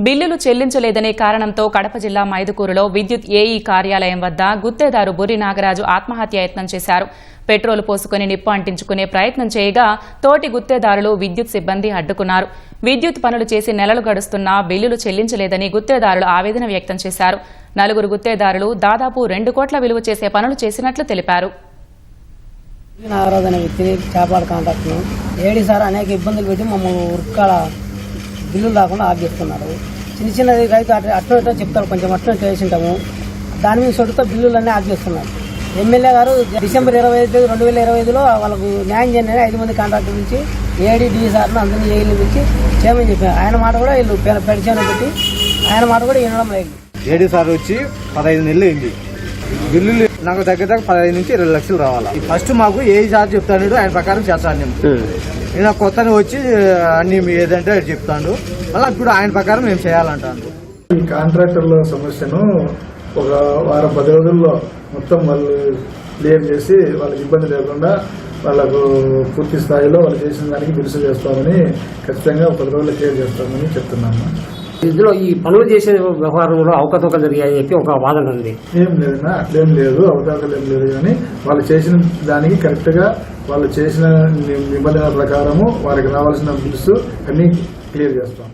బిల్లులు చెల్లించలేదనే కారణంతో కడప జిల్లా మైదుకూరులో విద్యుత్ ఏఈ కార్యాలయం వద్ద గుత్తేదారు బుర్రి నాగరాజు ఆత్మహత్యాయత్నం చేశారు. పెట్రోల్ పోసుకుని నిప్పు అంటించుకునే ప్రయత్నం చేయగా తోటి గుత్తేదారులు విద్యుత్ సిబ్బంది అడ్డుకున్నారు. విద్యుత్ పనులు చేసి నెలలు గడుస్తున్నా బిల్లులు చెల్లించలేదని గుత్తేదారులు ఆవేదన వ్యక్తం చేశారు. 4 గుత్తేదారులు దాదాపు 2 కోట్ల విలువ చేసే పనులు చేసినట్లు తెలిపారు. నాగరాజు అనే వ్యక్తిని చేపల కాంట్రాక్ట్ను ఏడీ సార్ అనేక ఇబ్బందులు పెట్టి మమ్మల్ని ఉరకాల బిల్లులు రాకుండా ఆఫ్ చేస్తున్నారు. చిన్న రైతు అట్లా చెప్తారు, కొంచెం అట్లా చేసింటాము, దాని మీద సొట్టుతో బిల్లులన్నీ ఆఫ్ చేస్తున్నారు. ఎమ్మెల్యే గారు డిసెంబర్ 25, 2025లో వాళ్ళకు న్యాయం చేయండి 5 మంది కాంట్రాక్టర్ నుంచి ఏడీ సార్ను అందరినీ ఏఈలు పిలిచి చేయమని చెప్పారు. ఆయన మాట కూడా వీళ్ళు పెడిచాను పెట్టి ఆయన మాట కూడా వినడం లేదు. ఏడీ సార్ వచ్చి 15 నెలలు అయింది. బిల్లులు నాకు దగ్గర 15 నుంచి 20 లక్షలు రావాలా. ఫస్ట్ మాకు ఏ సార్ చెప్తాడు ఆయన ప్రకారం చేస్తాను. నేను కొత్తగా వచ్చి అన్ని ఏదంటే చెప్తాడు, మళ్ళీ ఇప్పుడు ఆయన ప్రకారం మేము చేయాలంటాను. ఈ కాంట్రాక్టర్ల సమస్యను ఒక వారం 10 రోజుల్లో మొత్తం వాళ్ళు క్లియర్ చేసి వాళ్ళకి ఇబ్బంది లేకుండా వాళ్ళకు పూర్తి స్థాయిలో వాళ్ళు చేసిన దానికి బిల్లు చేస్తామని ఖచ్చితంగా 10 రోజుల్లో క్లియర్ చేస్తామని చెప్తున్నాము. ఇందులో ఈ పనులు చేసే వ్యవహారంలో అవకతవకలు జరిగాయని చెప్పి ఒక వాదన ఉంది. ఏం లేదన్నా, అట్లేం లేదు, అవకాశాలు ఏం లేదు. కానీ వాళ్ళు చేసిన దానికి కరెక్ట్ గా వాళ్ళు చేసిన నిబంధనల ప్రకారము వారికి రావాల్సిన బిల్స్ అన్ని క్లియర్ చేస్తాం.